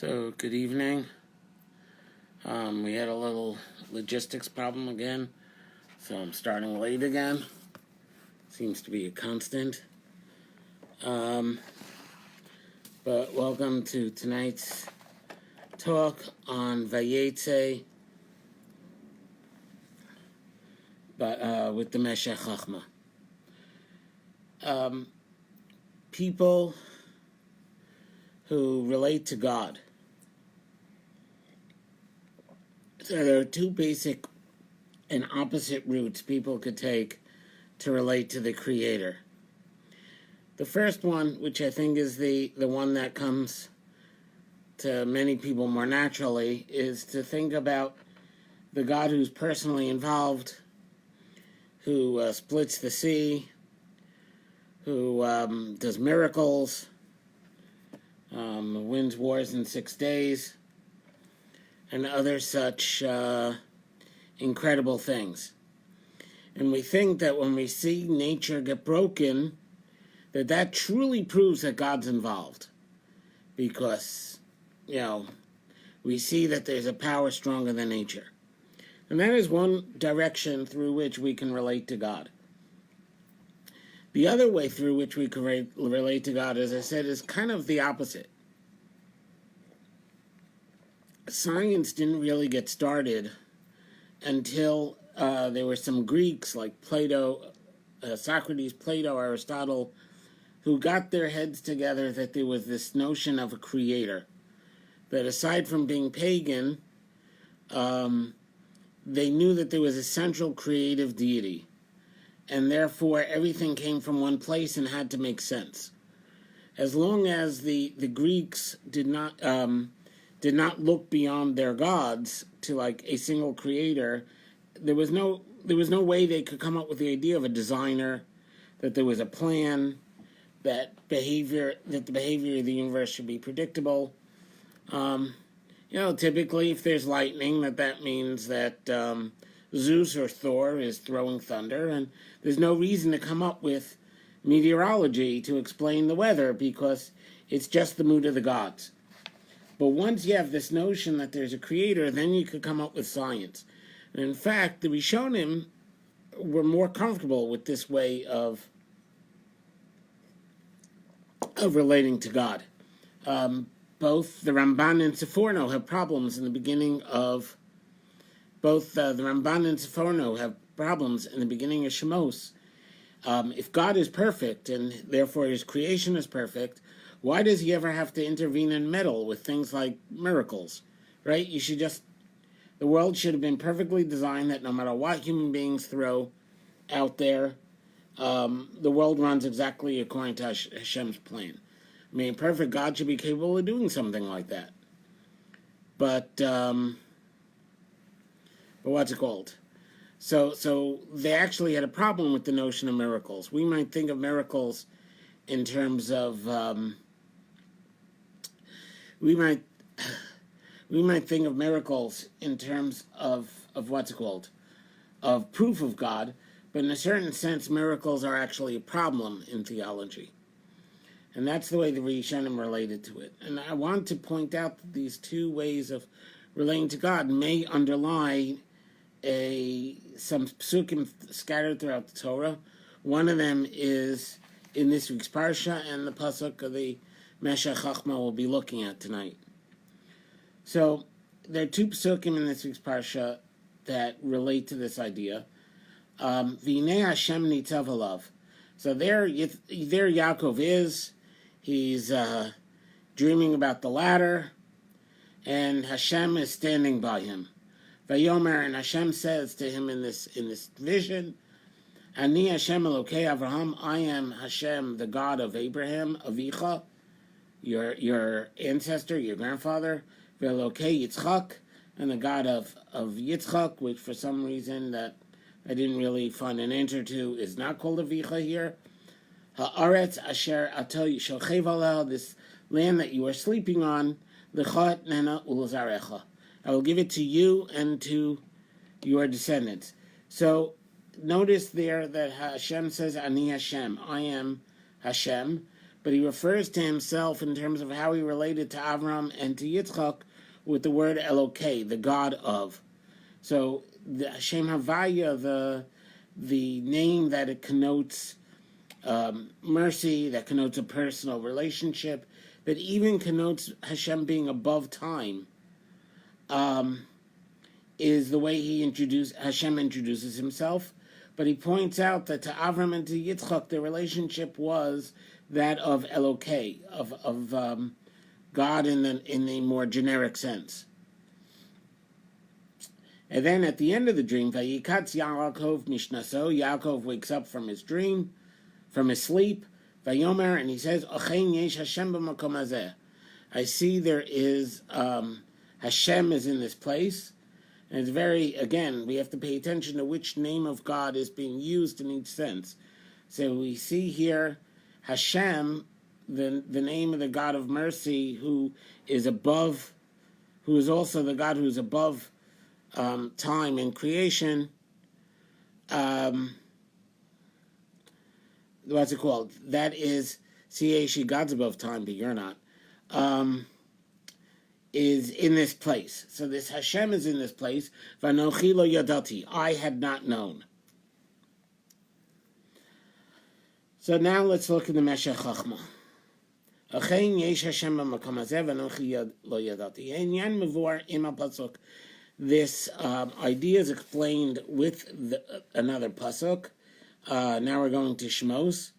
So, good evening. We had a little logistics problem again, so I'm starting late again. Seems to be a constant. But welcome to tonight's talk on Vayeitzei, but with the Meshch Chokhmah. People who relate to God. So there are two basic and opposite routes people could take to relate to the Creator. The first one, which I think is the one that comes to many people more naturally, is to think about the God who's personally involved, who splits the sea, who does miracles, wins wars in 6 days, and other such incredible things. And we think that when we see nature get broken, that truly proves that God's involved. Because, we see that there's a power stronger than nature. And that is one direction through which we can relate to God. The other way through which we can relate to God, as I said, is kind of the opposite. Science didn't really get started until there were some Greeks like Plato, Socrates, Plato, Aristotle, who got their heads together that there was this notion of a creator. That aside from being pagan, they knew that there was a central creative deity. And therefore everything came from one place and had to make sense. As long as the Greeks did not look beyond their gods to like a single creator, there was no way they could come up with the idea of a designer, that there was a plan, that the behavior of the universe should be predictable. Typically if there's lightning, that means that Zeus or Thor is throwing thunder, and there's no reason to come up with meteorology to explain the weather because it's just the mood of the gods. But once you have this notion that there's a creator, then you could come up with science. And in fact, the Rishonim were more comfortable with this way of relating to God. Both the Ramban and Seforno have problems in the beginning of the Ramban and Seforno have problems in the beginning of Shemos. If God is perfect and therefore his creation is perfect, why does he ever have to intervene and meddle with things like miracles, right? The world should have been perfectly designed that no matter what human beings throw out there, the world runs exactly according to Hashem's plan. I mean, a perfect God should be capable of doing something like that. But what's it called? So they actually had a problem with the notion of miracles. We might think of miracles in terms of we might think of miracles in terms of what's it called? Of proof of God, but in a certain sense miracles are actually a problem in theology. And that's the way the Rishonim related to it. And I want to point out that these two ways of relating to God may underlie some psukim scattered throughout the Torah. One of them is in this week's parsha, and the pasuk of the Meshch Chokhmah we'll be looking at tonight. So there are two psukim in this week's parsha that relate to this idea. V'nei Hashem nitzav alav. So there Yaakov is. He's dreaming about the ladder, and Hashem is standing by him. Vayomer, and Hashem says to him in this vision, Ani Hashem Elokei Avraham, I am Hashem, the God of Abraham, Avicha, your ancestor, your grandfather, Ve'Elokei Yitzchak, and the God of Yitzchak, which for some reason that I didn't really find an answer to is not called Avicha here. Ha'aretz asher ato yishochev aleh, this land that you are sleeping on, l'chat nena u'lazarecha. I will give it to you and to your descendants. So notice there that Hashem says, Ani Hashem, I am Hashem. but he refers to himself in terms of how he related to Avram and to Yitzchak with the word Elokei, the God of. So the Hashem Havaya, the name that it connotes mercy, that connotes a personal relationship, that even connotes Hashem being above time, is the way Hashem introduces himself. But he points out that to Avram and to Yitzchak, the relationship was that of Elokei, of God in the more generic sense. And then at the end of the dream, Vayikatz Yaakov Mishnaso, Yaakov wakes up from his dream, from his sleep, Vayomer, and he says, Ochein yesh Hashem b'makom hazeh. I see there is, Hashem is in this place. And it's again, we have to pay attention to which name of God is being used in each sense. So we see here Hashem, the name of the God of mercy, who is also the God who is above time and creation. What's it called? That is, God's above time, but you're not. Is in this place. So this Hashem is in this place. Vanochi lo yadati. I had not known. So now let's look at the Meshch Chokhmah. Achein yesh Hashem b'makom hazeh vanochi lo yadati. Enyan mevor im pasuk. This idea is explained with another pasuk. Now we're going to Shmos.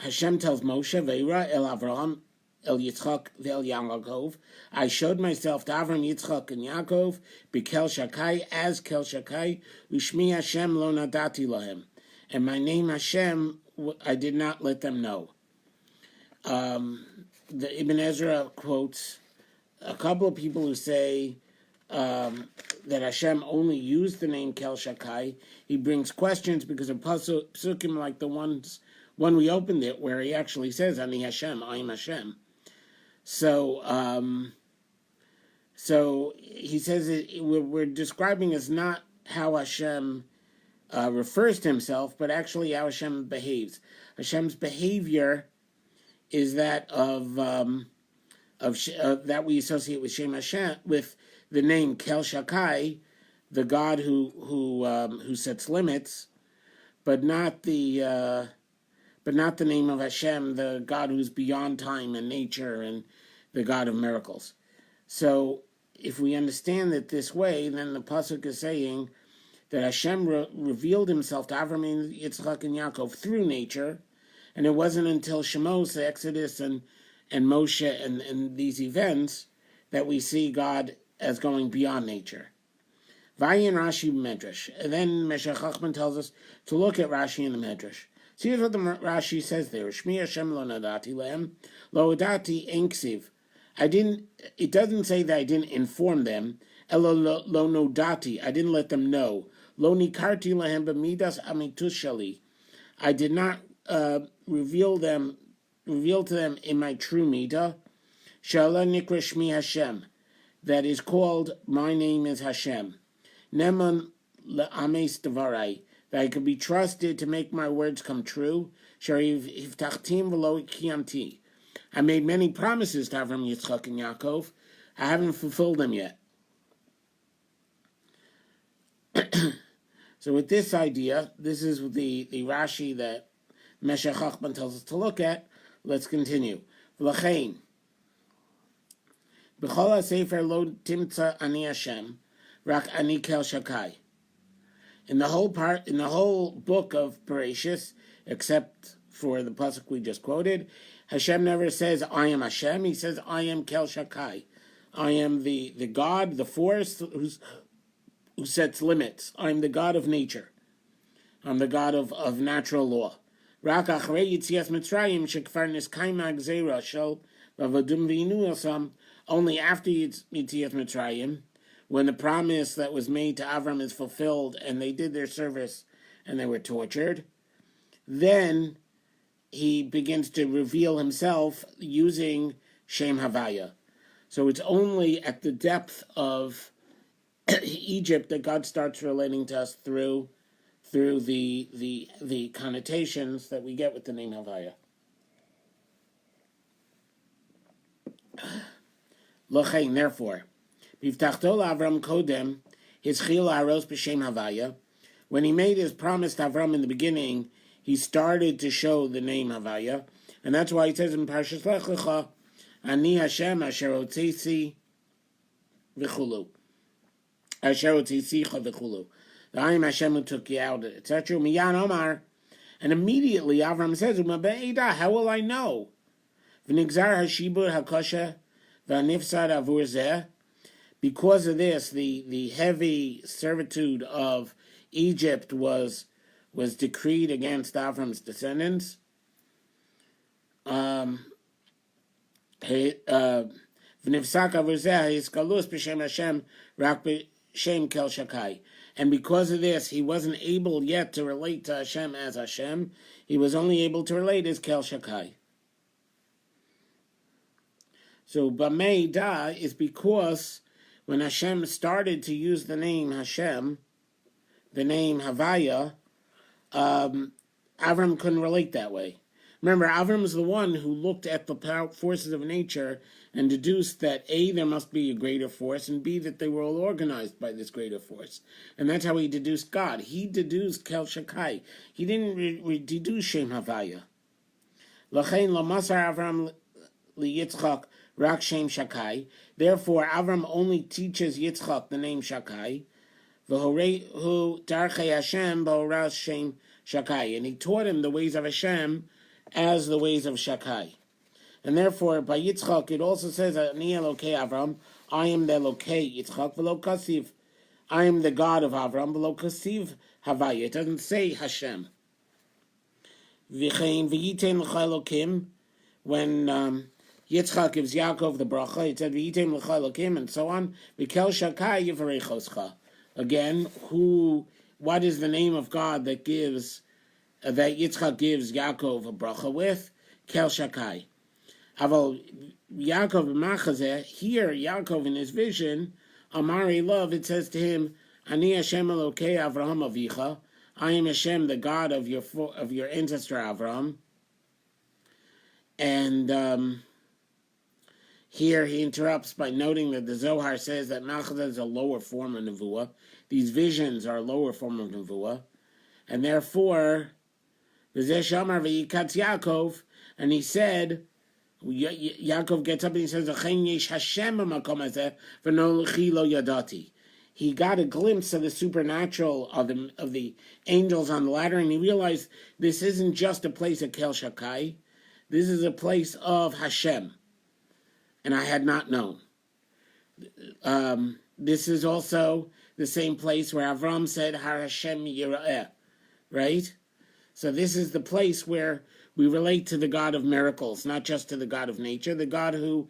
Hashem tells Moshe, Veira el Avraham El Yitzchak ve'el Yaakov. I showed myself to Avram, Yitzchak, and Yaakov, Bekel Shakai, as Kel Shakai, Ushmi Hashem lo nadati lahem. And my name Hashem, I did not let them know. The Ibn Ezra quotes a couple of people who say that Hashem only used the name Kel Shakai. He brings questions because of psukim like the one we opened it, where he actually says, Ani Hashem, I am Hashem. So he says we're describing as not how Hashem refers to himself, but actually how Hashem behaves. Hashem's behavior is that of that we associate with Shem Hashem, with the name Kel Shakai, the God who sets limits, but not the name of Hashem, the God who's beyond time and nature and the God of miracles. So if we understand it this way, then the pasuk is saying that Hashem revealed himself to Avraham, Yitzchak, and Yaakov through nature, and it wasn't until Shemos, the Exodus, and Moshe, and these events that we see God as going beyond nature. Vayin Rashi Medrash. And then Meshch Chokhmah tells us to look at Rashi in the Medrash. So here's what the Rashi says there. Shmi Hashem lo nadati lehem, lo nadati enksiv. It doesn't say that I didn't inform them. Elo lo nodati. I didn't let them know. Lo nikarti lehem b'midas amitus shali. I did not reveal to them in my true midah. Shala nikra shmi Hashem. That is called, my name is Hashem. Neman le'ames devarai. That I could be trusted to make my words come true. Shariv v'lo kiyamti. I made many promises to Avram, Yitzchak, and Yaakov. I haven't fulfilled them yet. So with this idea, this is the Rashi that Meshch Chokhmah tells us to look at. Let's continue. V'lachein. B'chol ha'sefer lo timtza ani Hashem, rak ani kel shakai. In the whole book of Bereshis, except for the pasuk we just quoted, Hashem never says, I am Hashem. He says, I am Kel Shakai. I am the God, the force who sets limits. I'm the God of nature. I'm the God of natural law. Rak achrei yitzias Mitzrayim shekfar niskayma gzeira shel v'avadum v'inu osam. Only after Yitzias Mitzrayim, when the promise that was made to Avram is fulfilled and they did their service and they were tortured, then he begins to reveal himself using Shem Havaya. So it's only at the depth of Egypt that God starts relating to us through the connotations that we get with the name Havaya. Lochein, therefore, Bivtachto Avram Kodem, his Chil Aros B'Shem Havaya, when he made his promise to Avram in the beginning, he started to show the name Havaya, and that's why he says in Parshas Lech Lecha, Ani Hashem Asher Otzi V'chulu, Asher Otzicha V'chulu. I am Hashem who took you out, etc. Miyan Omar, and immediately Avram says, Umabeida, how will I know? V'nigzar Hashibur Hakosha V'nifsad Avur Zeh. Because of this, the heavy servitude of Egypt was decreed against Avram's descendants. And because of this, he wasn't able yet to relate to Hashem as Hashem. He was only able to relate as Kel Shakai. So Bamei Da is because when Hashem started to use the name Hashem, the name Havaya, Avram couldn't relate that way. Remember, Avram is the one who looked at the forces of nature and deduced that A, there must be a greater force, and B, that they were all organized by this greater force. And that's how he deduced God. He deduced Kel Shakai. He didn't deduce Shem Havaya. L'chein lamasar Avram liYitzchak rak Shem Shakai. Therefore, Avram only teaches Yitzchak the name Shakai. V'horehu darchei Hashem b'horas Shem Shakai. And he taught him the ways of Hashem as the ways of Shakai. And therefore, by Yitzchak, it also says, Ani Elokei Avram, I am the Elokei Yitzchak, v'lo kasiv, I am the God of Avram, v'lo kasiv Havaya. It doesn't say Hashem. V'chein v'yitein l'cha Elokim, when Yitzchak gives Yaakov the bracha, it said v'yitein l'cha Elokim, and so on. V'kel Shakai yivarechoscha. Again, what is the name of God that gives, that Yitzchak gives Yaakov a bracha with? Kel Shakai. Aval Yaakov Machazeh, here Yaakov in his vision, Amari love, it says to him, Ani Hashem Elokei Avraham Avicha, I am Hashem, the God of your ancestor Avraham. And here he interrupts by noting that the Zohar says that Machazeh is a lower form of Nevuah. These visions are a lower form of Nevuah. And therefore, V'zeh Shamar v'yikatz Yaakov, and he said, Yaakov gets up and he says, he got a glimpse of the supernatural of the angels on the ladder, and he realized this isn't just a place of Kel Shakai, this is a place of Hashem, and I had not known. This is also the same place where Avram said, Har Hashem Yira'eh, right? So this is the place where we relate to the God of miracles, not just to the God of nature, the God who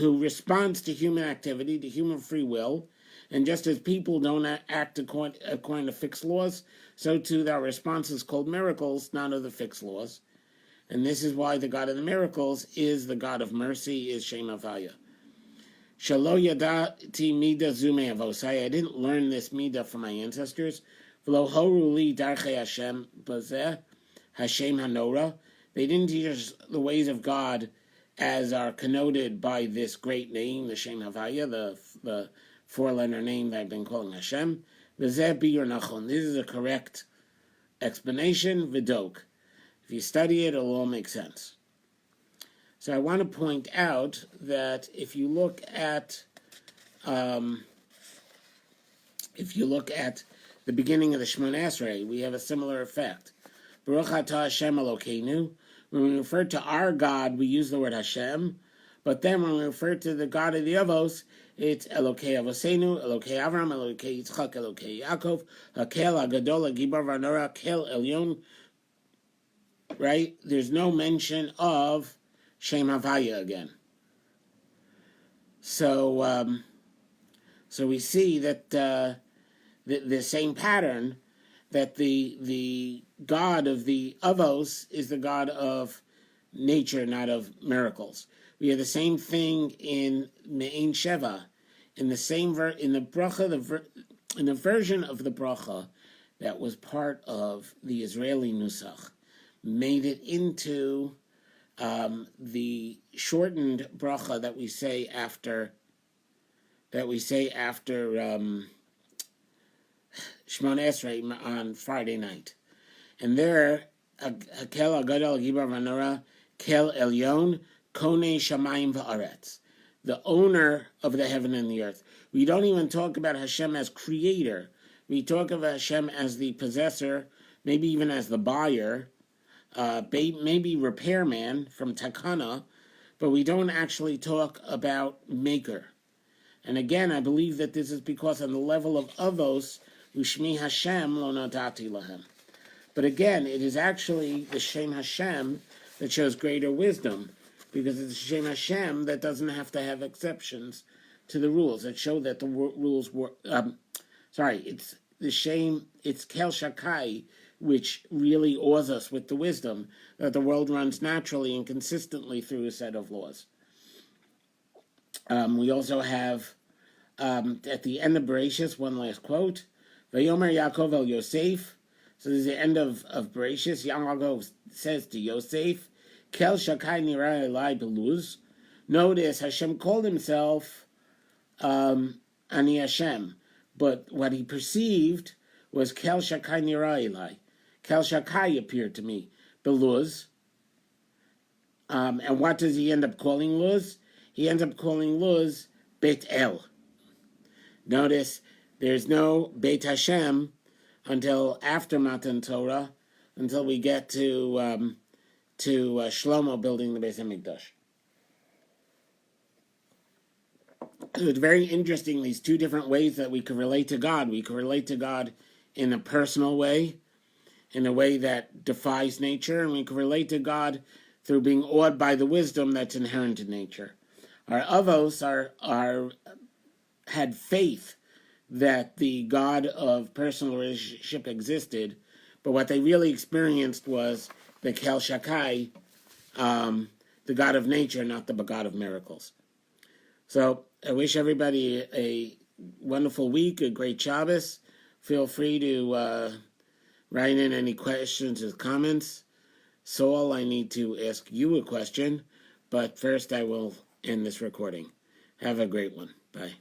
responds to human activity, to human free will. And just as people don't act according to fixed laws, so too our response is called miracles, not of the fixed laws. And this is why the God of the miracles is the God of mercy, is Shem Havaya. Shalo yadati mida zume avosai. I didn't learn this midah from my ancestors. V'lo horu li darchei Hashem bazeh Hashem hanora. They didn't teach us the ways of God as are connoted by this great name, the Shem Havaya, the four-letter name that I've been calling Hashem. V'zeh biyur nachon. This is a correct explanation, v'dok. If you study it, it'll all make sense. So I want to point out that if you look at the beginning of the Shemona Esrei, we have a similar effect. Baruch atah Hashem Elokeinu. When we refer to our God, we use the word Hashem. But then when we refer to the God of the Avos, it's Elokei Avosenu, Elokei Avram, Elokei Yitzchak, Elokei Yaakov, Hakel Agadol, Gibar Vanora, Kel Elyon. Right? There's no mention of Shem Havaya again. So we see that the same pattern, that the God of the Avos is the God of nature, not of miracles. We have the same thing in Me'in Sheva, in the bracha, in the version of the bracha that was part of the Israeli Nusach, made it into the shortened bracha that we say after that we say after Shemona Esrei on Friday night. And there, Hakel Agadol Gibar Vanora Kel Elyon Kone Shamayim Va'aretz, the owner of the heaven and the earth. We don't even talk about Hashem as creator. We talk of Hashem as the possessor, maybe even as the buyer, maybe repairman from Takana, but we don't actually talk about maker. And again, I believe that this is because on the level of Avos, Ushmi Hashem lo natati lahem. But again, it is actually the Shem Hashem that shows greater wisdom, because it's the Shem Hashem that doesn't have to have exceptions to the rules that show that the rules were. It's the Shem. It's Kel Shakai, which really awes us with the wisdom that the world runs naturally and consistently through a set of laws. We also have at the end of Bereshis one last quote: "Vayomer Yaakov el Yosef." So this is the end of Bereshis. Yaakov says to Yosef, Kel Shakai Nira Elai Beluz. Notice Hashem called himself Ani Hashem, but what he perceived was Kel Shakai Nira Elai. Kel Shakai appeared to me, Beluz. And what does he end up calling Luz? He ends up calling Luz Beit El. Notice there's no Beit Hashem until after Matan Torah, until we get to Shlomo building the Beis Hamikdash. So it's very interesting, these two different ways that we could relate to God. We could relate to God in a personal way, in a way that defies nature, and we could relate to God through being awed by the wisdom that's inherent in nature. Our Avos had faith that the God of personal relationship existed, but what they really experienced was the Kel Shakai, the God of nature, not the God of miracles. So I wish everybody a wonderful week, a great Shabbos. Feel free to write in any questions or comments. Saul, I need to ask you a question, but first I will end this recording. Have a great one. Bye.